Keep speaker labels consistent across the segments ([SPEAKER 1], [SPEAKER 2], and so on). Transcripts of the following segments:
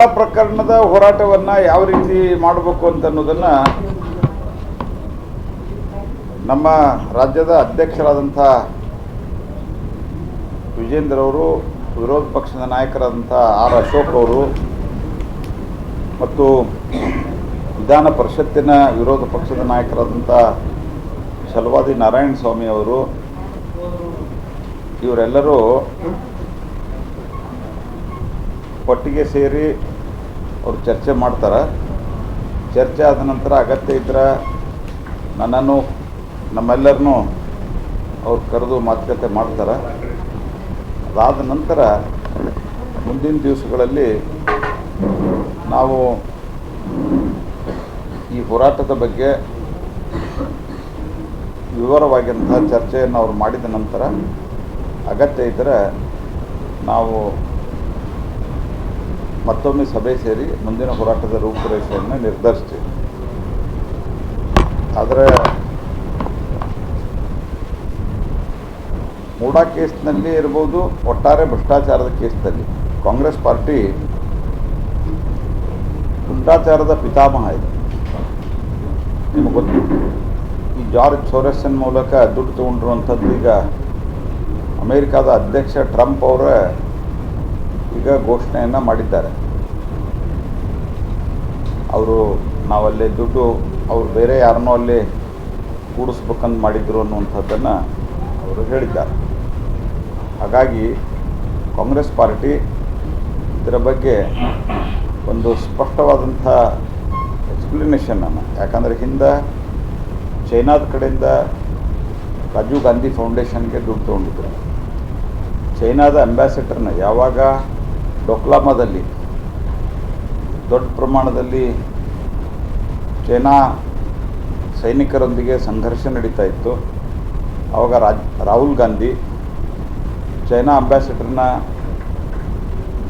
[SPEAKER 1] ಪ್ರಕರಣದ ಹೋರಾಟವನ್ನು ಯಾವ ರೀತಿ ಮಾಡಬೇಕು ಅಂತ ಅನ್ನೋದನ್ನು ನಮ್ಮ ರಾಜ್ಯದ ಅಧ್ಯಕ್ಷರಾದಂಥ ವಿಜೇಂದ್ರ ಅವರು, ವಿರೋಧ ಪಕ್ಷದ ನಾಯಕರಾದಂಥ ಆರ್ ಅಶೋಕ್ ಅವರು ಮತ್ತು ವಿಧಾನ ಪರಿಷತ್ತಿನ ವಿರೋಧ ಪಕ್ಷದ ನಾಯಕರಾದಂಥ ಛಲವಾದಿ ನಾರಾಯಣ ಸ್ವಾಮಿ ಅವರು ಇವರೆಲ್ಲರೂ ಒಟ್ಟಿಗೆ ಸೇರಿ ಅವರು ಚರ್ಚೆ ಮಾಡ್ತಾರೆ. ಚರ್ಚೆ ಆದ ನಂತರ ಅಗತ್ಯ ಇದ್ದರೆ ನನ್ನನ್ನು ನಮ್ಮೆಲ್ಲರನ್ನೂ ಅವ್ರು ಕರೆದು ಮಾತುಕತೆ ಮಾಡ್ತಾರೆ. ಅದಾದ ನಂತರ ಮುಂದಿನ ದಿವಸಗಳಲ್ಲಿ ನಾವು ಈ ಹೋರಾಟದ ಬಗ್ಗೆ ವಿವರವಾಗಿಂಥ ಚರ್ಚೆಯನ್ನು ಅವ್ರು ಮಾಡಿದ ನಂತರ ಅಗತ್ಯ ಇದ್ದರೆ ನಾವು ಮತ್ತೊಮ್ಮೆ ಸಭೆ ಸೇರಿ ಮುಂದಿನ ಹೋರಾಟದ ರೂಪುರೇಷೆಯನ್ನು ನಿರ್ಧರಿಸ್ತೀವಿ. ಆದರೆ ಮೂಡಾ ಕೇಸ್ನಲ್ಲಿ ಇರ್ಬೋದು, ಒಟ್ಟಾರೆ ಭ್ರಷ್ಟಾಚಾರದ ಕೇಸ್ನಲ್ಲಿ ಕಾಂಗ್ರೆಸ್ ಪಾರ್ಟಿ ಭ್ರಷ್ಟಾಚಾರದ ಪಿತಾಮಹ ಇದೆ. ನಿಮಗೆ ಗೊತ್ತು, ಈ ಜಾರ್ಜ್ ಸೋರೆಸನ್ ಮೂಲಕ ದುಡ್ಡು ತೊಗೊಂಡಿರುವಂಥದ್ದು ಈಗ ಅಮೇರಿಕಾದ ಅಧ್ಯಕ್ಷ ಟ್ರಂಪ್ ಅವರ ಈಗ ಘೋಷಣೆಯನ್ನು ಮಾಡಿದ್ದಾರೆ. ಅವರು ನಾವಲ್ಲಿ ದುಡ್ಡು ಅವರು ಬೇರೆ ಯಾರನ್ನೋ ಅಲ್ಲಿ ಕೂಡಿಸ್ಬೇಕಂತ ಮಾಡಿದ್ರು ಅನ್ನುವಂಥದ್ದನ್ನು ಅವರು ಹೇಳಿದ್ದಾರೆ. ಹಾಗಾಗಿ ಕಾಂಗ್ರೆಸ್ ಪಾರ್ಟಿ ಇದರ ಬಗ್ಗೆ ಒಂದು ಸ್ಪಷ್ಟವಾದಂಥ ಎಕ್ಸ್ಪ್ಲನೇಷನನ್ನು, ಯಾಕಂದರೆ ಹಿಂದೆ ಚೈನಾದ ಕಡೆಯಿಂದ ರಾಜೀವ್ ಗಾಂಧಿ ಫೌಂಡೇಶನ್ಗೆ ದುಡ್ಡು ತೊಗೊಂಡಿದ್ರು. ಚೈನಾದ ಅಂಬ್ಯಾಸಿಡರ್ನ ಯಾವಾಗ ಡೊಕ್ಲಾಮಾದಲ್ಲಿ ದೊಡ್ಡ ಪ್ರಮಾಣದಲ್ಲಿ ಚೈನಾ ಸೈನಿಕರೊಂದಿಗೆ ಸಂಘರ್ಷ ನಡೀತಾ ಇತ್ತು, ಆವಾಗ ರಾಹುಲ್ ಗಾಂಧಿ ಚೈನಾ ಅಂಬ್ಯಾಸಿಡರ್ನ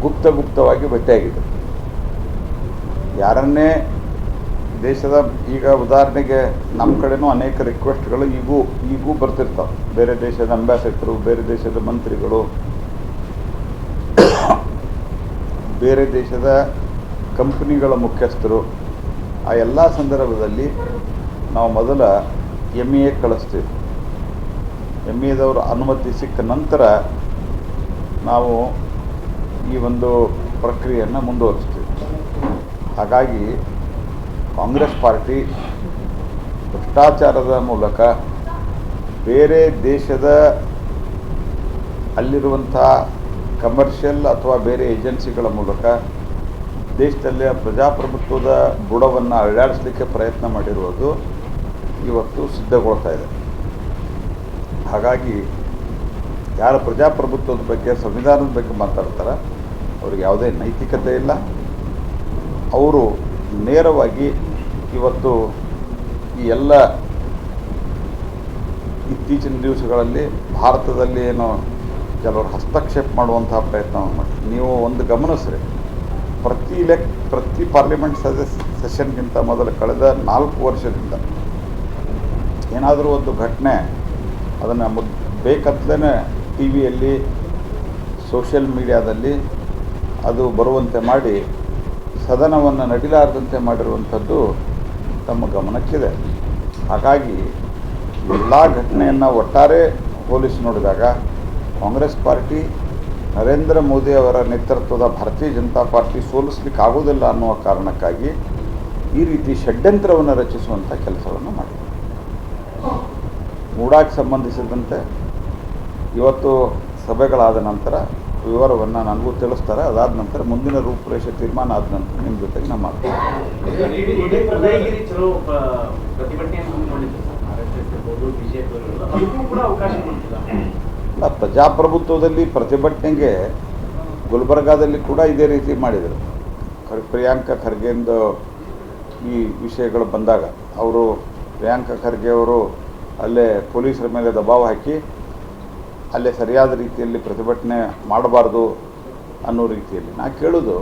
[SPEAKER 1] ಗುಪ್ತವಾಗಿ ಭೇಟಿಯಾಗಿದ್ದರು. ಯಾರನ್ನೇ ದೇಶದ, ಈಗ ಉದಾಹರಣೆಗೆ ನಮ್ಮ ಕಡೆನೂ ಅನೇಕ ರಿಕ್ವೆಸ್ಟ್ಗಳು ಈಗೂ ಬರ್ತಿರ್ತಾವೆ. ಬೇರೆ ದೇಶದ ಅಂಬ್ಯಾಸಿಡರು, ಬೇರೆ ದೇಶದ ಮಂತ್ರಿಗಳು, ಬೇರೆ ದೇಶದ ಕಂಪ್ನಿಗಳ ಮುಖ್ಯಸ್ಥರು, ಆ ಎಲ್ಲ ಸಂದರ್ಭದಲ್ಲಿ ನಾವು ಮೊದಲ MEA ಕಳಿಸ್ತೀವಿ. MEAದವರು ಅನುಮತಿ ಸಿಕ್ಕ ನಂತರ ನಾವು ಈ ಒಂದು ಪ್ರಕ್ರಿಯೆಯನ್ನು ಮುಂದುವರಿಸ್ತೀವಿ. ಹಾಗಾಗಿ ಕಾಂಗ್ರೆಸ್ ಪಾರ್ಟಿ ಭ್ರಷ್ಟಾಚಾರದ ಮೂಲಕ ಬೇರೆ ದೇಶದ ಅಲ್ಲಿರುವಂಥ ಕಮರ್ಷಿಯಲ್ ಅಥವಾ ಬೇರೆ ಏಜೆನ್ಸಿಗಳ ಮೂಲಕ ದೇಶದಲ್ಲಿ ಪ್ರಜಾಪ್ರಭುತ್ವದ ಬುಡವನ್ನು ಅಳ್ಳಾಡಿಸಲಿಕ್ಕೆ ಪ್ರಯತ್ನ ಮಾಡಿರುವುದು ಇವತ್ತು ಸಿದ್ಧಗೊಳ್ತಾ ಇದೆ. ಹಾಗಾಗಿ ಯಾರು ಪ್ರಜಾಪ್ರಭುತ್ವದ ಬಗ್ಗೆ, ಸಂವಿಧಾನದ ಬಗ್ಗೆ ಮಾತಾಡ್ತಾರೆ ಅವ್ರಿಗೆ ಯಾವುದೇ ನೈತಿಕತೆ ಇಲ್ಲ. ಅವರು ನೇರವಾಗಿ ಇವತ್ತು ಈ ಎಲ್ಲ ಇತ್ತೀಚಿನ ದಿವಸಗಳಲ್ಲಿ ಭಾರತದಲ್ಲಿ ಏನೋ ಕೆಲವರು ಹಸ್ತಕ್ಷೇಪ ಮಾಡುವಂತಹ ಪ್ರಯತ್ನವನ್ನು ಮಾಡಿ, ನೀವು ಒಂದು ಗಮನಿಸ್ರಿ, ಪ್ರತಿ ಪಾರ್ಲಿಮೆಂಟ್ ಸೆಷನ್ಗಿಂತ ಮೊದಲು ಕಳೆದ 4 ವರ್ಷದಿಂದ ಏನಾದರೂ ಒಂದು ಘಟನೆ ಅದನ್ನು ಬೇಕಂತಲೇ TVಯಲ್ಲಿ, ಸೋಷಿಯಲ್ ಮೀಡಿಯಾದಲ್ಲಿ ಅದು ಬರುವಂತೆ ಮಾಡಿ ಸದನವನ್ನು ನಡಿಲಾರದಂತೆ ಮಾಡಿರುವಂಥದ್ದು ತಮ್ಮ ಗಮನಕ್ಕಿದೆ. ಹಾಗಾಗಿ ಎಲ್ಲ ಘಟನೆಯನ್ನು ಒಟ್ಟಾರೆ ಹೋಲಿಸಿ ನೋಡಿದಾಗ ಕಾಂಗ್ರೆಸ್ ಪಾರ್ಟಿ, ನರೇಂದ್ರ ಮೋದಿ ಅವರ ನೇತೃತ್ವದ ಭಾರತೀಯ ಜನತಾ ಪಾರ್ಟಿ ಸೋಲಿಸಲಿಕ್ಕೆ ಆಗೋದಿಲ್ಲ ಅನ್ನುವ ಕಾರಣಕ್ಕಾಗಿ ಈ ರೀತಿ ಷಡ್ಯಂತ್ರವನ್ನು ರಚಿಸುವಂಥ ಕೆಲಸವನ್ನು ಮಾಡಿದೆ. ಮೂಡಾಕ್ಕೆ ಸಂಬಂಧಿಸಿದಂತೆ ಇವತ್ತು ಸಭೆಗಳಾದ ನಂತರ ವಿವರವನ್ನು ನನಗೂ ತಿಳಿಸ್ತಾರೆ. ಅದಾದ ನಂತರ ಮುಂದಿನ ರೂಪುರೇಷೆ ತೀರ್ಮಾನ ಆದ ನಂತರ ನಿಮ್ಮ ಜೊತೆಗೆ ನಾನು ಮಾಡ್ತೀನಿ. ಅಲ್ಲ, ಪ್ರಜಾಪ್ರಭುತ್ವದಲ್ಲಿ ಪ್ರತಿಭಟನೆಗೆ ಗುಲ್ಬರ್ಗಾದಲ್ಲಿ ಕೂಡ ಇದೇ ರೀತಿ ಮಾಡಿದರು. ಪ್ರಿಯಾಂಕಾ ಖರ್ಗೆಯಿಂದ ಈ ವಿಷಯಗಳು ಬಂದಾಗ ಪ್ರಿಯಾಂಕಾ ಖರ್ಗೆ ಅವರು ಅಲ್ಲೇ ಪೊಲೀಸರ ಮೇಲೆ ದಬಾವ ಹಾಕಿ ಅಲ್ಲೇ ಸರಿಯಾದ ರೀತಿಯಲ್ಲಿ ಪ್ರತಿಭಟನೆ ಮಾಡಬಾರ್ದು ಅನ್ನೋ ರೀತಿಯಲ್ಲಿ ನಾ ಕೇಳೋದು,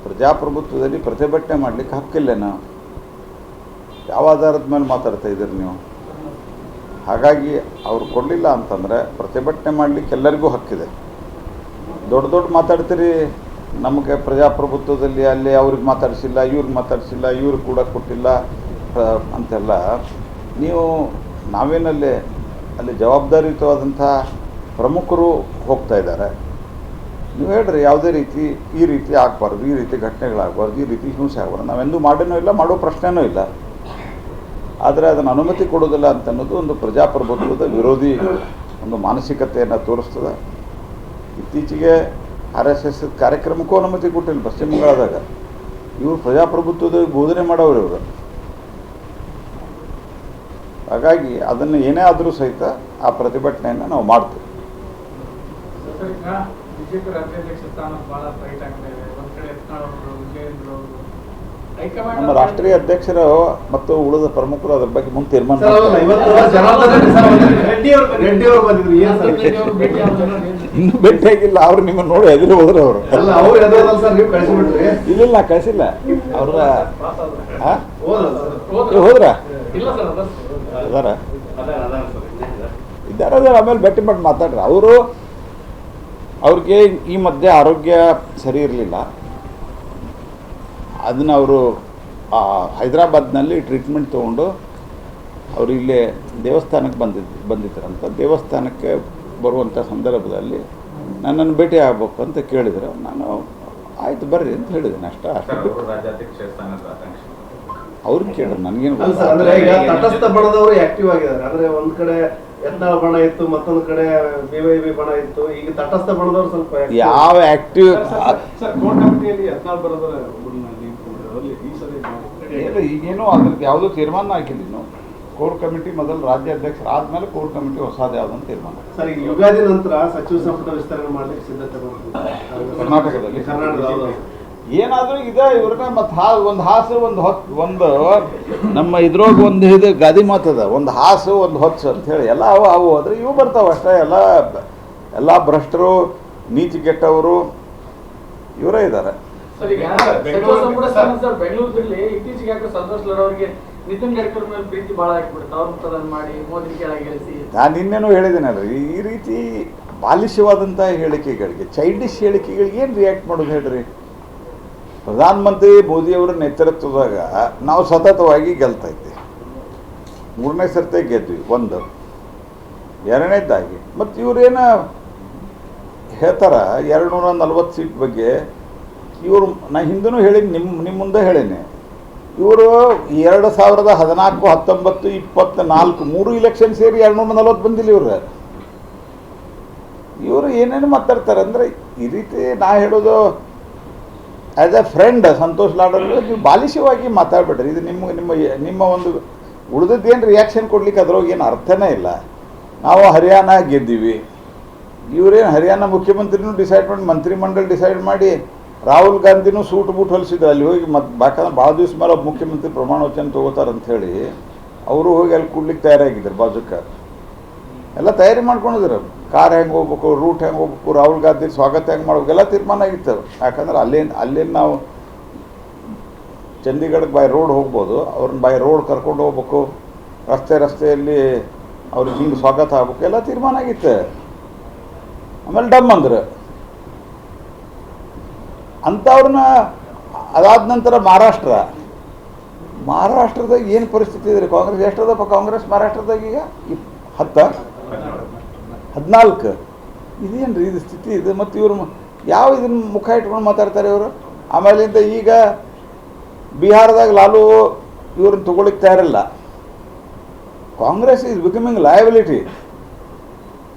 [SPEAKER 1] ಪ್ರಜಾಪ್ರಭುತ್ವದಲ್ಲಿ ಪ್ರತಿಭಟನೆ ಮಾಡಲಿಕ್ಕೆ ಹಕ್ಕಿಲ್ಲೇನೋ? ಯಾವ ಆಧಾರದ ಮೇಲೆ ಮಾತಾಡ್ತಾ ಇದ್ದೀರಿ ನೀವು? ಹಾಗಾಗಿ ಅವರು ಕೊಡಲಿಲ್ಲ ಅಂತಂದರೆ ಪ್ರತಿಭಟನೆ ಮಾಡಲಿಕ್ಕೆ ಎಲ್ಲರಿಗೂ ಹಕ್ಕಿದೆ. ದೊಡ್ಡ ಮಾತಾಡ್ತೀರಿ, ನಮಗೆ ಪ್ರಜಾಪ್ರಭುತ್ವದಲ್ಲಿ ಅಲ್ಲಿ ಅವ್ರಿಗೆ ಮಾತಾಡಿಸಿಲ್ಲ, ಇವ್ರಿಗೆ ಮಾತಾಡಿಸಿಲ್ಲ, ಇವ್ರಿಗೆ ಕೂಡ ಕೊಟ್ಟಿಲ್ಲ ಅಂತೆಲ್ಲ ನೀವು ನಾವೇನಲ್ಲಿ ಅಲ್ಲಿ ಜವಾಬ್ದಾರಿಯುತವಾದಂಥ ಪ್ರಮುಖರು ಹೋಗ್ತಾ ಇದ್ದಾರೆ. ನೀವು ಹೇಳ್ರಿ ಯಾವುದೇ ರೀತಿ ಈ ರೀತಿ ಆಗಬಾರ್ದು, ಈ ರೀತಿ ಘಟನೆಗಳಾಗಬಾರ್ದು, ಈ ರೀತಿ ಹಿಂಸೆ ಆಗಬಾರ್ದು. ನಾವೆಂದೂ ಮಾಡೇನೂ ಇಲ್ಲ, ಮಾಡೋ ಪ್ರಶ್ನೆನೂ ಇಲ್ಲ. ಆದರೆ ಅದನ್ನು ಅನುಮತಿ ಕೊಡೋದಿಲ್ಲ ಅಂತ ಅನ್ನೋದು ಒಂದು ಪ್ರಜಾಪ್ರಭುತ್ವದ ವಿರೋಧಿ ಒಂದು ಮಾನಸಿಕತೆಯನ್ನು ತೋರಿಸ್ತದೆ. ಇತ್ತೀಚೆಗೆ RSS ಕಾರ್ಯಕ್ರಮಕ್ಕೂ ಅನುಮತಿ ಕೊಟ್ಟಿಲ್ಲ ಪಶ್ಚಿಮ ಬಂಗಾಳದಾಗ. ಇವರು ಪ್ರಜಾಪ್ರಭುತ್ವದ ಬೋಧನೆ ಮಾಡೋರು ಇವರು. ಹಾಗಾಗಿ ಅದನ್ನು ಏನೇ ಆದರೂ ಸಹಿತ ಆ ಪ್ರತಿಭಟನೆಯನ್ನು ನಾವು ಮಾಡ್ತೀವಿ. ನಮ್ಮ ರಾಷ್ಟ್ರೀಯ ಅಧ್ಯಕ್ಷರು ಮತ್ತು ಉಳಿದ ಪ್ರಮುಖರು ಅದ್ರ ಬಗ್ಗೆ ಮುಂದೆ ತೀರ್ಮಾನ ಇನ್ನೂ ಭೇಟಿಯಾಗಿಲ್ಲ. ಅವ್ರು ನಿಮ್ಮನ್ನು ನೋಡಿ ಎದುರು ಹೋದ್ರು. ಅವರು ಇಲ್ಲ ನಾ ಕಳಿಸಿಲ್ಲ. ಅವ್ರ ಹೋದ್ರ ಅದಾರ ಇದ್ದಾರ ಆಮೇಲೆ ಭೇಟಿ ಮಾಡಿ ಮಾತಾಡ್ರಿ. ಅವ್ರಿಗೆ ಈ ಮಧ್ಯೆ ಆರೋಗ್ಯ ಸರಿ ಇರಲಿಲ್ಲ. ಅದನ್ನು ಅವರು ಹೈದರಾಬಾದ್ನಲ್ಲಿ ಟ್ರೀಟ್ಮೆಂಟ್ ತೊಗೊಂಡು ಅವರು ಇಲ್ಲೇ ದೇವಸ್ಥಾನಕ್ಕೆ ಬಂದಿದ್ದರಂತ. ದೇವಸ್ಥಾನಕ್ಕೆ ಬರುವಂಥ ಸಂದರ್ಭದಲ್ಲಿ ನನ್ನನ್ನು ಭೇಟಿ ಆಗ್ಬೇಕು ಅಂತ ಕೇಳಿದರು. ನಾನು ಆಯ್ತು ಬರ್ರಿ ಅಂತ ಹೇಳಿದ್ದೇನೆ ಅಷ್ಟೇ. ಅವ್ರಿಗೆ ಕೇಳಿದ್ರು, ನನಗೇನು
[SPEAKER 2] ತಟಸ್ಥ ಬಣದವರು ಆಕ್ಟಿವ್ ಆಗಿದ್ದಾರೆ. ಅಂದ್ರೆ ಒಂದ್ ಕಡೆ ಯತ್ನಾಳ್ ಬಣ ಇತ್ತು, ಮತ್ತೊಂದು ಕಡೆ BYB ಬಣ ಇತ್ತು. ಈಗ ತಟಸ್ಥ ಬಣದವರು ಸ್ವಲ್ಪ
[SPEAKER 1] ಯಾವ ಆಕ್ಟಿವ್ ಈಗೇನು ಅದ್ರದ್ದು ಯಾವುದೋ ತೀರ್ಮಾನ ಆಗಿಲ್ಲ. ಇನ್ನು ಕೋರ್ ಕಮಿಟಿ ಮೊದಲು ರಾಜ್ಯ ಅಧ್ಯಕ್ಷರು ಆದ್ಮೇಲೆ ಕೋರ್ ಕಮಿಟಿ ಹೊಸದು ಯಾವುದಂತ ತೀರ್ಮಾನ.
[SPEAKER 2] ಸರ್, ಈಗ ಯುಗಾದಿ ನಂತರ ಸಚಿವ ಸಂಪುಟ ವಿಸ್ತರಣೆ ಮಾಡಲಿಕ್ಕೆ ಸಿದ್ಧತೆ
[SPEAKER 1] ಕರ್ನಾಟಕದಲ್ಲಿ ಏನಾದರೂ ಇದೆ ಇವ್ರನ್ನ. ಮತ್ತು ಒಂದು ಹಾಸು ಒಂದು ನಮ್ಮ ಇದ್ರೊಳಗೆ ಒಂದು ಇದು ಗಾದಿ ಮಾತದ, ಒಂದು ಹಾಸು ಒಂದು ಹೊಚ್ಚು ಅಂತ ಹೇಳಿ ಎಲ್ಲ ಅವು ಆದರೆ ಇವು ಬರ್ತಾವೆ ಅಷ್ಟೇ. ಎಲ್ಲ ಭ್ರಷ್ಟರು, ನೀತಿ ಕೆಟ್ಟವರು ಇವರೇ ಇದ್ದಾರೆ.
[SPEAKER 3] ಬೆಂಗಳೂರಲ್ಲಿ ಇತ್ತೀಚೆಗೆ ಯಾಕೆ ಸಂತೋಷ್ ಲಾಡ್ ಅವರಿಗೆ ನಿತಿನ್ ಗಡ್ಕರಿ ಮೇಲೆ ಪ್ರೀತಿ ಬಹಳ ಆಗಿಬಿಡುತ್ತೆ. ಅವ್ರ ತದನ್ ಮಾಡಿ ಮೋದಿ ಕೆಳಗೆ ಗೆಲ್ಲಿಸಿ.
[SPEAKER 1] ನಾನು ಇನ್ನೇನು ಹೇಳಿದ್ದೀನಲ್ರಿ, ಈ ರೀತಿ ಬಾಲಿಶವಾದಂಥ ಹೇಳಿಕೆಗಳಿಗೆ, ಚೈಲ್ಡಿಶ್ ಹೇಳಿಕೆಗಳಿಗೆ ಏನು ರಿಯಾಕ್ಟ್ ಮಾಡೋದು ಹೇಳ್ರಿ? ಪ್ರಧಾನಮಂತ್ರಿ ಮೋದಿಯವರ ನೇತೃತ್ವದಾಗ ನಾವು ಸತತವಾಗಿ ಗೆಲ್ತಾ ಇದ್ವಿ. 3ನೇ ಸರ್ತಿ ಗೆದ್ವಿ. ಒಂದು ಎರಡನೇದಾಗಿ ಮತ್ತು ಇವರೇನು ಹೇಳ್ತಾರ 240 ಸೀಟ್ ಬಗ್ಗೆ. ಇವರು ನಾ ಹಿಂದೂ ಹೇಳಿ ನಿಮ್ಮ ಮುಂದೆ ಹೇಳೀನಿ. ಇವರು 2014, 19, 24 3 ಇಲೆಕ್ಷನ್ ಸೇರಿ 240 ಬಂದಿಲ್ಲ. ಇವರು ಏನೇನು ಮಾತಾಡ್ತಾರೆ ಅಂದರೆ ಈ ರೀತಿ ನಾ ಹೇಳೋದು as a friend Santosh Lad ಅವರು ನೀವು ಬಾಲಿಶವಾಗಿ ಮಾತಾಡ್ಬೇಡ್ರಿ. ಇದು ನಿಮ್ಮ ಒಂದು ಉಳಿದದ್ದೇನು ರಿಯಾಕ್ಷನ್ ಕೊಡ್ಲಿಕ್ಕೆ ಅದ್ರೊಳಗೆ ಏನು ಅರ್ಥನೇ ಇಲ್ಲ. ನಾವು ಹರಿಯಾಣ ಗೆದ್ದೀವಿ. ಇವರೇನು ಹರಿಯಾಣ ಮುಖ್ಯಮಂತ್ರಿನೂ ಡಿಸೈಡ್ ಮಾಡಿ, ಮಂತ್ರಿಮಂಡಲ ಡಿಸೈಡ್ ಮಾಡಿ, ರಾಹುಲ್ ಗಾಂಧಿನೂ ಸೂಟ್ ಬೂಟ್ ಹೊಲಿಸಿದ್ರು ಅಲ್ಲಿ ಹೋಗಿ. ಯಾಕಂದ್ರೆ ಭಾಳ ದಿವಸ ಮೇಲೆ ಒಬ್ಬ ಮುಖ್ಯಮಂತ್ರಿ ಪ್ರಮಾಣ ವಚನ ತೊಗೋತಾರಂಥೇಳಿ ಅವರು ಹೋಗಿ ಅಲ್ಲಿ ಕೂಡ್ಲಿಕ್ಕೆ ತಯಾರಾಗಿದ್ದರು. ಬಾಜುಕ ಎಲ್ಲ ತಯಾರಿ ಮಾಡ್ಕೊಂಡಿದ್ರು. ಕಾರ್ ಹೆಂಗೆ ಹೋಗ್ಬೇಕು, ರೂಟ್ ಹೆಂಗೆ ಹೋಗ್ಬೇಕು, ರಾಹುಲ್ ಗಾಂಧಿ ಸ್ವಾಗತ ಹೆಂಗೆ ಮಾಡ್ಬೇಕು ಎಲ್ಲ ತೀರ್ಮಾನ ಆಗಿತ್ತು. ಯಾಕಂದ್ರೆ ಅಲ್ಲೇನು ನಾವು ಚಂಡೀಗಢಕ್ಕೆ ಬೈ ರೋಡ್ ಹೋಗ್ಬೋದು, ಅವ್ರನ್ನ ಬೈ ರೋಡ್ ಕರ್ಕೊಂಡು ಹೋಗ್ಬೇಕು, ರಸ್ತೆಯಲ್ಲಿ ಅವ್ರಿಗೆ ಹಿಂಗೆ ಸ್ವಾಗತ ಆಗ್ಬೇಕು ಎಲ್ಲ ತೀರ್ಮಾನ ಆಗಿತ್ತು. ಆಮೇಲೆ ಡಮ್ ಅಂದ್ರೆ ಅಂಥವ್ರನ್ನ. ಅದಾದ ನಂತರ ಮಹಾರಾಷ್ಟ್ರದಾಗ ಏನು ಪರಿಸ್ಥಿತಿ ಇದೆ? ಕಾಂಗ್ರೆಸ್ ಎಷ್ಟದಪ್ಪ ಕಾಂಗ್ರೆಸ್ ಮಹಾರಾಷ್ಟ್ರದಾಗ ಈಗ 14 ಇದೇನು ರೀ ಇದು ಸ್ಥಿತಿ ಇದೆ? ಮತ್ತು ಇವರು ಯಾವ ಇದನ್ನು ಮುಖ ಇಟ್ಕೊಂಡು ಮಾತಾಡ್ತಾರೆ ಇವರು? ಆಮೇಲಿಂದ ಈಗ ಬಿಹಾರದಾಗ ಲಾಲು ಇವ್ರನ್ನ ತಗೊಳ್ಳಿಕ್ಕೆ ತಯಾರಿಲ್ಲ. Congress is becoming liability.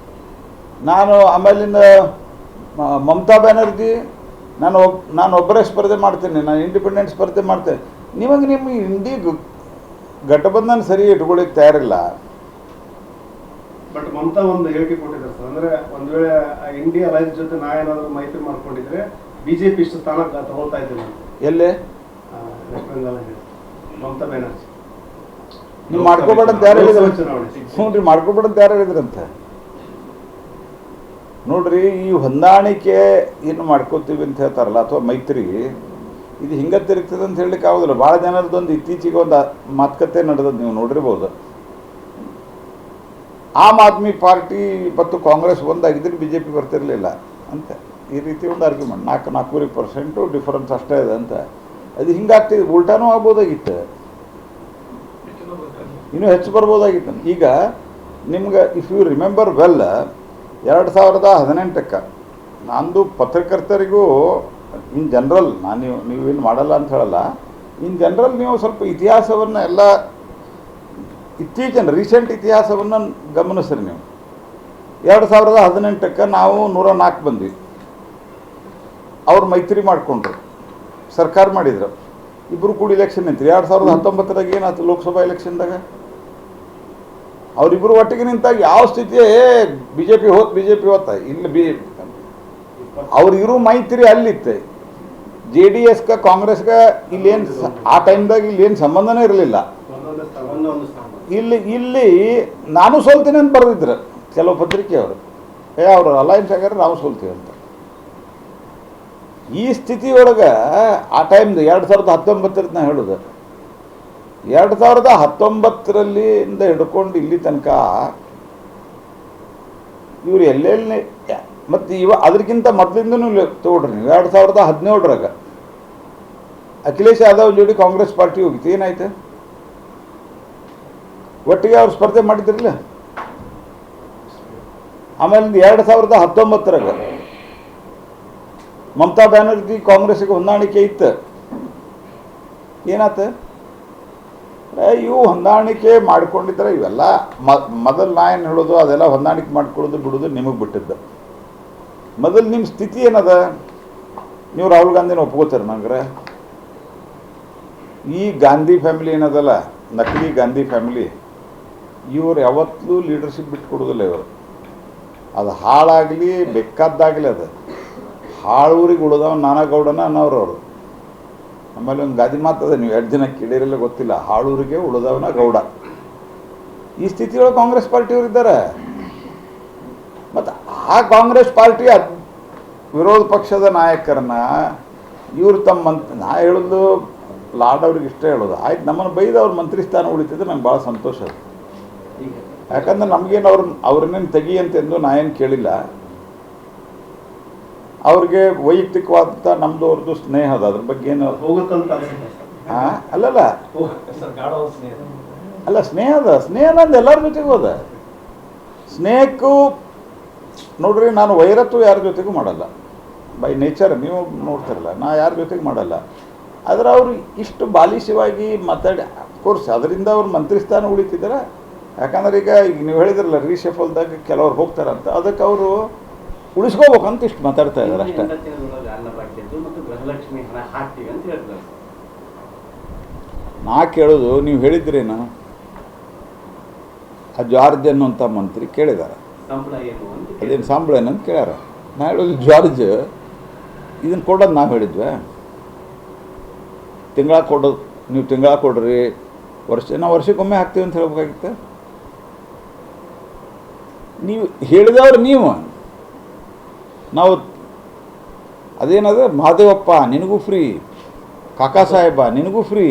[SPEAKER 1] ಆಮೇಲಿಂದ ಮಮತಾ ಬ್ಯಾನರ್ಜಿ ನಾನು ಒಬ್ಬರೇ ಸ್ಪರ್ಧೆ ಮಾಡ್ತೀನಿ, ನಾನು ಇಂಡಿಪೆಂಡೆಂಟ್ ಸ್ಪರ್ಧೆ ಮಾಡ್ತೇನೆ. ನಿಮ್ಮ ಇಂಡಿ ಗಠಬಂಧನ ಸರಿ ಇಟ್ಕೊಳ್ಳಿಕ್ಕೆ ತಯಾರಿಲ್ಲ.
[SPEAKER 2] ಬಟ್ ಮಮತಾ ಒಂದು ಹೇಳಿಕೆ ಕೊಟ್ಟಿದ್ದಾರೆ ಸರ್. ಅಂದ್ರೆ ಒಂದ್ ವೇಳೆ ಇಂಡಿಯಾ ಅಲೈನ್ಸ್ ಜೊತೆ ನಾವೇನಾದ್ರೂ ಮೈತ್ರಿ ಮಾಡ್ಕೊಂಡಿದ್ರೆ ಬಿಜೆಪಿ ಇಷ್ಟು ಸ್ಥಾನ ತಗೊಳ್ತಾ ಇದ್ದೀವಿ.
[SPEAKER 1] ಎಲ್ಲೇ
[SPEAKER 2] ವೆಸ್ಟ್ ಬೆಂಗಾಲ್ ಮಮತಾ ಬ್ಯಾನರ್ಜಿ
[SPEAKER 1] ನೀವು ಮಾಡ್ಕೋಬೇಡಂತ ಯಾರು ಹೇಳಿದ್ರು? ಹ್ಞೂ ರೀ, ಮಾಡ್ಕೋಬೇಡಂತ ಯಾರು ಹೇಳಿದ್ರಂತೆ ನೋಡ್ರಿ. ಈ ಹೊಂದಾಣಿಕೆ ಏನು ಮಾಡ್ಕೋತೀವಿ ಅಂತ ಹೇಳ್ತಾರಲ್ಲ, ಅಥವಾ ಮೈತ್ರಿ, ಇದು ಹಿಂಗೆ ತಿರುಗ್ತದೆ ಅಂತ ಹೇಳಲಿಕ್ಕೆ ಆಗೋದಿಲ್ಲ. ಭಾಳ ಜನರದೊಂದು ಇತ್ತೀಚೆಗೆ ಒಂದು ಮಾತುಕತೆ ನಡೆದದ್ದು ನೀವು ನೋಡಿರ್ಬೋದು. ಆಮ್ ಆದ್ಮಿ ಪಾರ್ಟಿ ಮತ್ತು ಕಾಂಗ್ರೆಸ್ ಒಂದಾಗಿದ್ದರೆ BJP ಬರ್ತಿರಲಿಲ್ಲ ಅಂತ. ಈ ರೀತಿ ಒಂದು ಆರ್ಗ್ಯುಮೆಂಟ್ 4-4.5% ಡಿಫರೆನ್ಸ್ ಅಷ್ಟೇ ಇದೆ ಅಂತ. ಅದು ಹಿಂಗಾಗ್ತಿದೆ, ಉಲ್ಟಾನೂ ಆಗ್ಬೋದಾಗಿತ್ತು, ಇನ್ನೂ ಹೆಚ್ಚು ಬರ್ಬೋದಾಗಿತ್ತು. ಈಗ ನಿಮ್ಗೆ ಇಫ್ ಯು ರಿಮೆಂಬರ್ ವೆಲ್ 2018ಕ್ಕೆ ನಂದು ಪತ್ರಕರ್ತರಿಗೂ ಇನ್ ಜನರಲ್, ನೀವೇನು ಮಾಡಲ್ಲ ಅಂತ ಹೇಳಲ್ಲ, ಇನ್ ಜನರಲ್ ನೀವು ಸ್ವಲ್ಪ ಇತಿಹಾಸವನ್ನು ಎಲ್ಲ ಇತ್ತೀಚಿನ ರೀಸೆಂಟ್ ಇತಿಹಾಸವನ್ನು ಗಮನಿಸ್ರಿ ನೀವು. 2018ಕ್ಕೆ ನಾವು 104 ಬಂದ್ವಿ, ಅವ್ರು ಮೈತ್ರಿ ಮಾಡಿಕೊಂಡ್ರು, ಸರ್ಕಾರ ಮಾಡಿದ್ರು, ಇಬ್ಬರು ಕೂಡಿ ಇಲೆಕ್ಷನ್ ನಿಂತ್ರಿ. 2019ದಾಗ ಏನಾಯ್ತು ಲೋಕಸಭಾ ಎಲೆಕ್ಷನ್ದಾಗ? ಅವರಿಬ್ಬರು ಒಟ್ಟಿಗೆ ನಿಂತಾಗ ಯಾವ ಸ್ಥಿತಿ ಬಿ ಜೆ ಪಿ ಹೋತ ಇಲ್ಲಿ ಅವ್ರಿಗಿರೋ ಮೈತ್ರಿ ಅಲ್ಲಿತ್ತು. JDS ಕಾಂಗ್ರೆಸ್ಗೆ ಇಲ್ಲೇನು ಆ ಟೈಮ್ದಾಗ ಇಲ್ಲೇನು ಸಂಬಂಧನೇ ಇರಲಿಲ್ಲ. ಇಲ್ಲಿ ನಾನು ಸೋಲ್ತೀನಿ ಅಂತ ಬರೆದಿದ್ರು ಕೆಲವು ಪತ್ರಿಕೆಯವರು, ಅವರು ಅಲಯನ್ಸ್ ಆಗ್ಯಾರ ನಾವು ಸೋಲ್ತೀವಿ ಅಂತ. ಈ ಸ್ಥಿತಿಯೊಳಗೆ ಆ ಟೈಮ್ದು 2019 ನಾ ಹೇಳೋದು, 2019 ಹಿಡ್ಕೊಂಡು ಇಲ್ಲಿ ತನಕ ಇವರು ಎಲ್ಲೆಲ್ಲಿ ಮತ್ತು ಅದಕ್ಕಿಂತ ಮೊದಲಿಂದನೂ ತಗೊಳ್ರಿ ನೀವು. 2017 ಅಖಿಲೇಶ್ ಯಾದವ್ ಜೋಡಿ ಕಾಂಗ್ರೆಸ್ ಪಾರ್ಟಿ ಹೋಗಿತ್ತು, ಏನಾಯ್ತು? ಒಟ್ಟಿಗೆ ಅವ್ರು ಸ್ಪರ್ಧೆ ಮಾಡಿದ್ರಲ್ಲ. ಆಮೇಲೆ 2019 ಮಮತಾ ಬ್ಯಾನರ್ಜಿ ಕಾಂಗ್ರೆಸ್ಗೆ ಹೊಂದಾಣಿಕೆ ಇತ್ತು, ಏನಾಯ್ತು? ಇವು ಹೊಂದಾಣಿಕೆ ಮಾಡ್ಕೊಂಡಿದ್ರೆ ಇವೆಲ್ಲ ಮೊದಲು ನಾ ಏನು ಹೇಳೋದು ಅದೆಲ್ಲ ಹೊಂದಾಣಿಕೆ ಮಾಡ್ಕೊಳ್ಳೋದು ಬಿಡೋದು ನಿಮಗೆ ಬಿಟ್ಟಿದ್ದ. ಮೊದಲು ನಿಮ್ಮ ಸ್ಥಿತಿ ಏನದ? ನೀವು ರಾಹುಲ್ ಗಾಂಧಿನ ಒಪ್ಕೋತಾರೆ ನಂಗ್ರೆ? ಈ ಗಾಂಧಿ ಫ್ಯಾಮಿಲಿ ಏನದಲ್ಲ, ನಕಲಿ ಗಾಂಧಿ ಫ್ಯಾಮಿಲಿ, ಇವ್ರು ಯಾವತ್ತೂ ಲೀಡರ್ಶಿಪ್ ಬಿಟ್ಕೊಡೋದಿಲ್ಲ. ಇವರು ಅದು ಹಾಳಾಗಲಿ ಬೇಕಾದ್ದಾಗಲಿ, ಅದು ಹಾಳೂರಿಗೆ ಉಳಿದವ ನಾನಗೌಡನ ಅನ್ನೋರು. ಆಮೇಲೆ ಒಂದು ಗಾದಿ ಮಾತದ, ನೀವು 2 ಜನ ಕೇಳಿರಲ್ಲ ಗೊತ್ತಿಲ್ಲ, ಹಾಳೂರಿಗೆ ಉಳಿದವನ ಗೌಡ. ಈ ಸ್ಥಿತಿಯೊಳಗೆ ಕಾಂಗ್ರೆಸ್ ಪಾರ್ಟಿಯವರು ಇದ್ದಾರೆ. ಮತ್ತು ಆ ಕಾಂಗ್ರೆಸ್ ಪಾರ್ಟಿಯ ವಿರೋಧ ಪಕ್ಷದ ನಾಯಕರನ್ನ ಇವರು ತಮ್ಮ ನಾ ಹೇಳೋದು ಲಾಡ್ ಅವ್ರಿಗೆ ಇಷ್ಟ ಹೇಳೋದು, ಆಯ್ತು ನಮ್ಮನ್ನು ಬೈದು ಅವ್ರ ಮಂತ್ರಿ ಸ್ಥಾನ ಉಳಿತಿದ್ರೆ ನಂಗೆ ಭಾಳ ಸಂತೋಷ ಅದು. ಯಾಕಂದ್ರೆ ನಮಗೇನು ಅವ್ರನ್ನೇನು ತೆಗಿಯಂತೆಂದು ನಾ ಏನು ಕೇಳಿಲ್ಲ. ಅವ್ರಿಗೆ ವೈಯಕ್ತಿಕವಾದಂಥ ನಮ್ಮದು ಅವ್ರದ್ದು ಸ್ನೇಹ ಅದ, ಅದ್ರ ಬಗ್ಗೆ ಏನು ಅಲ್ಲಲ್ಲ ಅಲ್ಲ ಸ್ನೇಹ ಅದ. ಸ್ನೇಹ ನಂದು ಎಲ್ಲರ ಜೊತೆಗೂ ಅದ. ಸ್ನೇಹಕ್ಕೂ ನೋಡ್ರಿ, ನಾನು ವೈರತ್ವ ಯಾರ ಜೊತೆಗೂ ಮಾಡಲ್ಲ ಬೈ ನೇಚರ್, ನೀವು ನೋಡ್ತಿರಲ್ಲ, ನಾ ಯಾರ ಜೊತೆಗೆ ಮಾಡಲ್ಲ. ಆದರೆ ಅವರು ಇಷ್ಟು ಬಾಲಿಶವಾಗಿ ಮಾತಾಡಿ ಕೋರ್ಸ್ ಅದರಿಂದ ಅವ್ರು ಮಂತ್ರಿ ಸ್ಥಾನ ಉಳಿತಿದ್ದಾರೆ. ಯಾಕಂದ್ರೆ ಈಗ ನೀವು ಹೇಳಿದ್ರಲ್ಲ ರೀಶಫಲ್ದಾಗ ಕೆಲವ್ರು ಹೋಗ್ತಾರಂತ, ಅದಕ್ಕೆ ಅವರು ಉಳಿಸ್ಕೋಬೇಕಂತ ಇಷ್ಟು ಮಾತಾಡ್ತಾ ಇದ್ದಾರೆ ಅಷ್ಟೇ. ನಾ ಕೇಳೋದು, ನೀವು ಹೇಳಿದ್ರೇನು ಆ ಜಾರ್ಜ್ ಅನ್ನುವಂಥ ಮಂತ್ರಿ ಕೇಳಿದ್ದಾರೆ, ಅದೇನು ಸಂಬಳ ಏನಂತ ಕೇಳ್ಯಾರ. ನಾ ಹೇಳೋದು ಜಾರ್ಜ್ ಇದನ್ನು ಕೊಡೋದು ನಾವು ಹೇಳಿದ್ವಿ, ತಿಂಗಳ ಕೊಡೋದು, ನೀವು ತಿಂಗಳ ಕೊಡ್ರಿ, ನಾವು ವರ್ಷಕ್ಕೊಮ್ಮೆ ಹಾಕ್ತೀವಿ ಅಂತ ಹೇಳ್ಬೇಕಾಗಿತ್ತು. ನೀವು ಹೇಳಿದವ್ರು ನೀವು, ನಾವು ಅದೇನದ ಮಹಾದೇವಪ್ಪ ನಿನಗೂ ಫ್ರೀ, ಕಾಕಾ ಸಾಹೇಬ ನಿನಗೂ ಫ್ರೀ,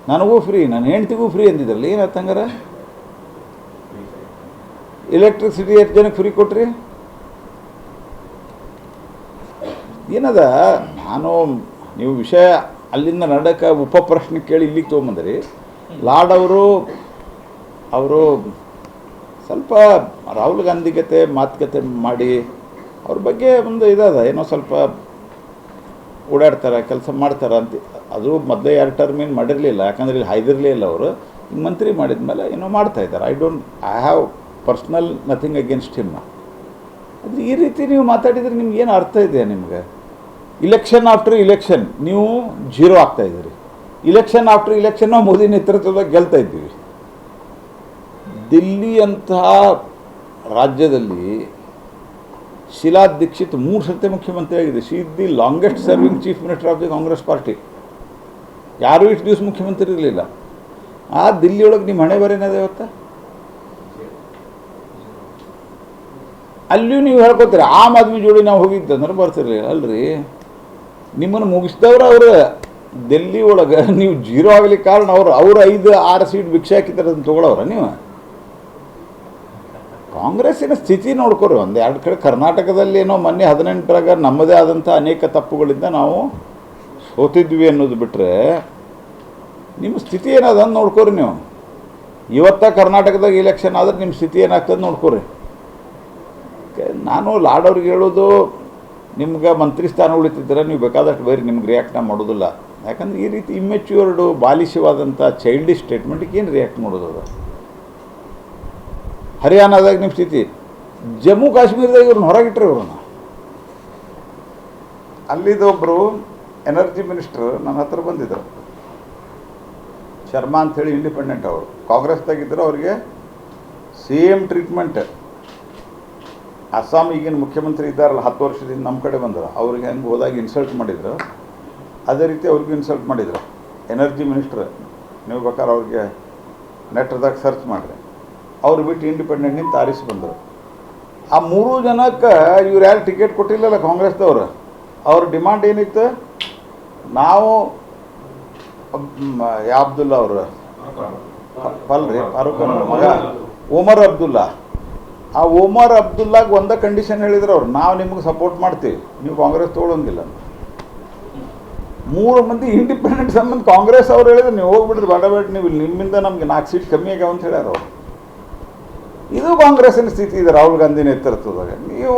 [SPEAKER 1] ನನಗೂ ಫ್ರೀ, ನನ್ನ ಹೆಂಡ್ತಿಗೂ ಫ್ರೀ ಅಂದಿದ್ರಲ್ಲ, ಏನಾಯ್ತು ಹಂಗಾರ? ಎಲೆಕ್ಟ್ರಿಸಿಟಿ ಎಷ್ಟು ಜನಕ್ಕೆ ಫ್ರೀ ಕೊಟ್ರಿ? ಏನದ? ನೀವು ವಿಷಯ ಅಲ್ಲಿಂದ ನಡಕ್ಕೆ ಉಪಪ್ರಶ್ನೆ ಕೇಳಿ ಇಲ್ಲಿಗೆ ತೊಗೊಂಬಂದ್ರಿ. ಲಾಡ್ ಅವರು ಸ್ವಲ್ಪ ರಾಹುಲ್ ಗಾಂಧಿ ಜೊತೆ ಮಾತುಕತೆ ಮಾಡಿ ಅವ್ರ ಬಗ್ಗೆ ಒಂದು ಇದದ, ಏನೋ ಸ್ವಲ್ಪ ಓಡಾಡ್ತಾರೆ, ಕೆಲಸ ಮಾಡ್ತಾರೆ ಅಂತ. ಅದು ಮೊದಲೇ 2 ಟರ್ಮ್ ಏನು ಮಾಡಿರಲಿಲ್ಲ, ಯಾಕಂದ್ರೆ ಇಲ್ಲಿ ಹಾಯ್ದಿರಲೇ ಇಲ್ಲ. ಅವರು ಈಗ ಮಂತ್ರಿ ಮಾಡಿದ ಮೇಲೆ ಏನೋ ಮಾಡ್ತಾಯಿದ್ದಾರೆ. I have personal nothing against him. ಆದರೆ ಈ ರೀತಿ ನೀವು ಮಾತಾಡಿದರೆ ನಿಮ್ಗೆ ಏನು ಅರ್ಥ ಇದೆ? ನಿಮಗೆ ಇಲೆಕ್ಷನ್ ಆಫ್ಟರ್ ಇಲೆಕ್ಷನ್ ನೀವು 0 ಆಗ್ತಾಯಿದ್ದೀರಿ. ಇಲೆಕ್ಷನ್ ಆಫ್ಟರ್ ಇಲೆಕ್ಷನ್ ನಾವು ಮೋದಿ ನೇತೃತ್ವದಾಗ ಗೆಲ್ತಾ ಇದ್ದೀವಿ. ದಿಲ್ಲಿ ಅಂತಹ ರಾಜ್ಯದಲ್ಲಿ ಶೀಲಾ ದೀಕ್ಷಿತ್ 3 ಸರ್ತಿ ಮುಖ್ಯಮಂತ್ರಿ ಆಗಿದೆ. She is the longest serving chief minister of the Congress party. ಯಾರೂ ಇಷ್ಟು ದಿವಸ ಮುಖ್ಯಮಂತ್ರಿ ಇರಲಿಲ್ಲ. ಆ ದಿಲ್ಲಿಯೊಳಗೆ ನಿಮ್ಮ ಹಣೆ ಬರೇನದೆ ಇವತ್ತು? ಅಲ್ಲಿಯೂ ನೀವು ಹೇಳ್ಕೊತೀರಿ ಆಮ್ ಆದ್ಮಿ ಜೋಡಿ ನಾವು ಹೋಗಿದ್ದಂದ್ರೆ ಬರ್ತಿರ್ಲಿಲ್ಲ ಅಲ್ರಿ. ನಿಮ್ಮನ್ನು ಮುಗಿಸಿದವ್ರು ಅವರು ದಿಲ್ಲಿ ಒಳಗೆ ನೀವು 0 ಆಗಲಿಕ್ಕೆ ಕಾರಣ ಅವರು 5-6 ಸೀಟ್ ಭಿಕ್ಷೆ ಹಾಕಿದ್ದಾರೆ ಅದನ್ನು ತೊಗೊಳವ್ರ ನೀವು? ಕಾಂಗ್ರೆಸ್ಸಿನ ಸ್ಥಿತಿ ನೋಡ್ಕೊರಿ. ಒಂದು ಎರಡು ಕಡೆ ಕರ್ನಾಟಕದಲ್ಲಿ ಏನೋ ಮೊನ್ನೆ 18ರಾಗ ನಮ್ಮದೇ ಆದಂಥ ಅನೇಕ ತಪ್ಪುಗಳಿಂದ ನಾವು ಸೋತಿದ್ವಿ ಅನ್ನೋದು ಬಿಟ್ಟರೆ ನಿಮ್ಮ ಸ್ಥಿತಿ ಏನದ ಅಂತ ನೋಡ್ಕೊರಿ ನೀವು. ಇವತ್ತ ಕರ್ನಾಟಕದಾಗ ಎಲೆಕ್ಷನ್ ಆದ್ರೆ ನಿಮ್ಮ ಸ್ಥಿತಿ ಏನಾಗ್ತದೆ ನೋಡ್ಕೊರಿ. ನಾನು ಲಾಡೋರಿಗೆ ಹೇಳೋದು, ನಿಮ್ಗೆ ಮಂತ್ರಿ ಸ್ಥಾನ ಉಳಿತಿದ್ರೆ ನೀವು ಬೇಕಾದಷ್ಟು ಬೇರೆ ನಿಮ್ಗೆ ರಿಯಾಕ್ಟ್ ಮಾಡೋದಿಲ್ಲ. ಯಾಕಂದ್ರೆ ಈ ರೀತಿ ಇಮ್ಮೆಚ್ಯೂರ್ಡು ಬಾಲಿಶವಾದಂಥ ಚೈಲ್ಡಿಶ್ ಸ್ಟೇಟ್ಮೆಂಟಿಗೆ ಏನು ರಿಯಾಕ್ಟ್ ಮಾಡೋದದ. ಹರಿಯಾಣದಾಗ ನಿಮ್ಮ ಸ್ಥಿತಿ, ಜಮ್ಮು ಕಾಶ್ಮೀರದಾಗ ಇವ್ರನ್ನ ಹೊರಗಿಟ್ರೆ ಇವ್ರನ್ನ. ಅಲ್ಲಿದ್ದೊಬ್ಬರು ಎನರ್ಜಿ ಮಿನಿಸ್ಟರ್ ನನ್ನ ಹತ್ರ ಬಂದಿದ್ದರು, ಶರ್ಮಾ ಅಂಥೇಳಿ, ಇಂಡಿಪೆಂಡೆಂಟ್ ಅವರು, ಕಾಂಗ್ರೆಸ್ದಾಗಿದ್ದರು. ಅವರಿಗೆ ಸೇಮ್ ಟ್ರೀಟ್ಮೆಂಟ್ ಅಸ್ಸಾಂ ಈಗಿನ ಮುಖ್ಯಮಂತ್ರಿ ಇದ್ದಾರಲ್ಲ 10 ವರ್ಷದಿಂದ ನಮ್ಮ ಕಡೆ ಬಂದರು, ಅವ್ರಿಗೆ ಹೆಂಗೆ ಹೋದಾಗ ಇನ್ಸಲ್ಟ್ ಮಾಡಿದ್ರು ಅದೇ ರೀತಿ ಅವ್ರಿಗೂ ಇನ್ಸಲ್ಟ್ ಮಾಡಿದರು. ಎನರ್ಜಿ ಮಿನಿಸ್ಟ್ರ್, ನೀವು ಬೇಕಾದ್ರೆ ಅವ್ರಿಗೆ ನೆಟ್ದಾಗ ಸರ್ಚ್ ಮಾಡಿರಿ. ಅವ್ರು ಬಿಟ್ಟು ಇಂಡಿಪೆಂಡೆಂಟ್ನಿಂದ ಆರಿಸಿ ಬಂದರು. ಆ 3 ಜನಕ್ಕೆ ಇವ್ರು ಯಾರು ಟಿಕೆಟ್ ಕೊಟ್ಟಿಲ್ಲಲ್ಲ ಕಾಂಗ್ರೆಸ್ದವ್ರು, ಅವ್ರ ಡಿಮಾಂಡ್ ಏನಿತ್ತು, ನಾವು ಅಬ್ದುಲ್ಲಾ ಅವರು ಪಲ್ರಿ ಫಾರೂಕ್ ಮಗ ಒಮರ್ ಅಬ್ದುಲ್ಲಾ, ಆ ಒಮರ್ ಅಬ್ದುಲ್ಲಾಗೆ ಒಂದೇ ಕಂಡೀಷನ್ ಹೇಳಿದ್ರು ಅವ್ರು, ನಾವು ನಿಮಗೆ ಸಪೋರ್ಟ್ ಮಾಡ್ತೀವಿ, ನೀವು ಕಾಂಗ್ರೆಸ್ ತೊಗೊಳಂಗಿಲ್ಲ. 3 ಮಂದಿ ಇಂಡಿಪೆಂಡೆಂಟ್ ಸಂಬಂಧ ಕಾಂಗ್ರೆಸ್ ಅವ್ರು ಹೇಳಿದ್ರು, ನೀವು ಹೋಗ್ಬಿಡ್ರಿ ಬೇಡ, ನೀವು ನಿಮ್ಮಿಂದ ನಮ್ಗೆ 4 ಸೀಟ್ ಕಮ್ಮಿ ಆಗ್ಯಾವ ಅಂತ ಹೇಳ್ಯಾರ ಅವ್ರು. ಇದು ಕಾಂಗ್ರೆಸ್ಸಿನ ಸ್ಥಿತಿ ಇದೆ ರಾಹುಲ್ ಗಾಂಧಿ ನೇತೃತ್ವದಾಗ. ನೀವು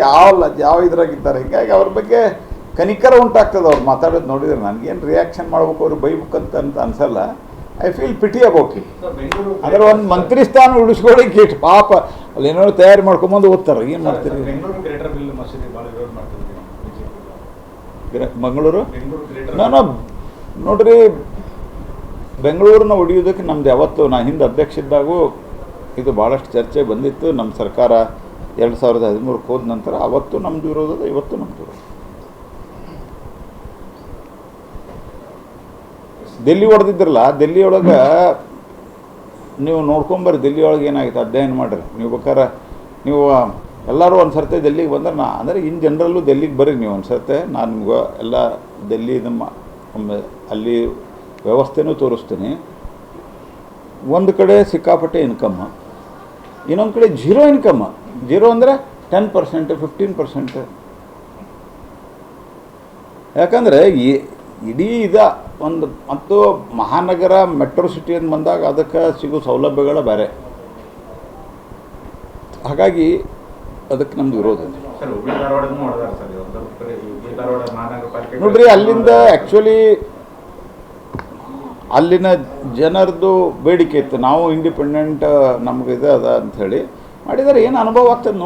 [SPEAKER 1] ಯಾವ ಇದ್ರಾಗಿದ್ದಾರೆ, ಹೀಗಾಗಿ ಅವ್ರ ಬಗ್ಗೆ ಕನಿಕರ ಉಂಟಾಗ್ತದೆ ಅವ್ರು ಮಾತಾಡೋದು ನೋಡಿದ್ರೆ. ನನಗೇನು ರಿಯಾಕ್ಷನ್ ಮಾಡ್ಬೇಕು, ಅವ್ರು ಬೈಬೇಕಂತ ಅನ್ಸಲ್ಲ. I feel pity about it. ಅಂದ್ರೆ ಒಂದು ಮಂತ್ರಿ ಸ್ಥಾನ ಉಳಿಸ್ಕೊಳ್ಳಿಕ್ಕೆ ಇಟ್ಟು ಪಾಪ ಅಲ್ಲಿ ಏನೋ ತಯಾರಿ ಮಾಡ್ಕೊಂಬಂದು ಓದ್ತಾರೆ. ಏನು ಮಾಡ್ತೀರಿ? ಮಂಗಳೂರು ನಾನು ನೋಡ್ರಿ, ಬೆಂಗಳೂರನ್ನ ಹೊಡೆಯೋದಕ್ಕೆ ನಮ್ದು ಯಾವತ್ತು, ನಾ ಹಿಂದೆ ಅಧ್ಯಕ್ಷ ಇದ್ದಾಗೂ ಇದು ಭಾಳಷ್ಟು ಚರ್ಚೆ ಬಂದಿತ್ತು. ನಮ್ಮ ಸರ್ಕಾರ 2013 ಹೋದ ನಂತರ ಅವತ್ತು ನಮ್ಮದು ಇರೋದು, ಇವತ್ತು ನಮ್ಮದು ಇರೋದು. ಡೆಲ್ಲಿ ಹೊಡೆದಿದ್ರಲ್ಲ, ಡೆಲ್ಲಿಯೊಳಗೆ ನೀವು ನೋಡ್ಕೊಂಬರ್ರಿ, ಡೆಲ್ಲಿಯೊಳಗೆ ಏನಾಗಿತ್ತು ಅಧ್ಯಯನ ಮಾಡಿರಿ. ನೀವು ಬೇಕಾದ್ರೆ ನೀವು ಎಲ್ಲರೂ ಒಂದು ಸರ್ತಿ ಡೆಲ್ಲಿಗೆ ಬಂದ್ರೆ, ಅಂದರೆ ಇನ್ ಜನರಲ್ಲು ಡೆಲ್ಲಿಗೆ ಬರ್ರಿ ನೀವು ಒಂದು ಸರ್ತಿ. ನಾನು ನಿಮ್ಗೆ ಎಲ್ಲ ಡೆಲ್ಲಿ ನಮ್ಮ ಅಲ್ಲಿ ವ್ಯವಸ್ಥೆನೂ ತೋರಿಸ್ತೀನಿ. ಒಂದು ಕಡೆ ಸಿಕ್ಕಾಪಟ್ಟೆ ಇನ್ಕಮ್, ಇನ್ನೊಂದು ಕಡೆ ಝೀರೋ ಇನ್ಕಮ್. ಝೀರೋ ಅಂದರೆ 10%, 15%. ಯಾಕಂದರೆ ಇಡೀ ಒಂದು ಮತ್ತು ಮಹಾನಗರ ಮೆಟ್ರೋ ಸಿಟಿ ಅಂತ ಬಂದಾಗ ಅದಕ್ಕೆ ಸಿಗೋ ಸೌಲಭ್ಯಗಳ ಬೇರೆ. ಹಾಗಾಗಿ ಅದಕ್ಕೆ ನಮ್ದು ವಿರೋಧ ಇದೆ ನೋಡ್ರಿ. ಅಲ್ಲಿಂದ ಆ್ಯಕ್ಚುಲಿ ಅಲ್ಲಿನ ಜನರದ್ದು ಬೇಡಿಕೆ ಇತ್ತು, ನಾವು ಇಂಡಿಪೆಂಡೆಂಟ್ ನಮಗಿದೆ ಅದ ಅಂಥೇಳಿ ಮಾಡಿದರೆ ಏನು ಅನುಭವ ಆಗ್ತದೆ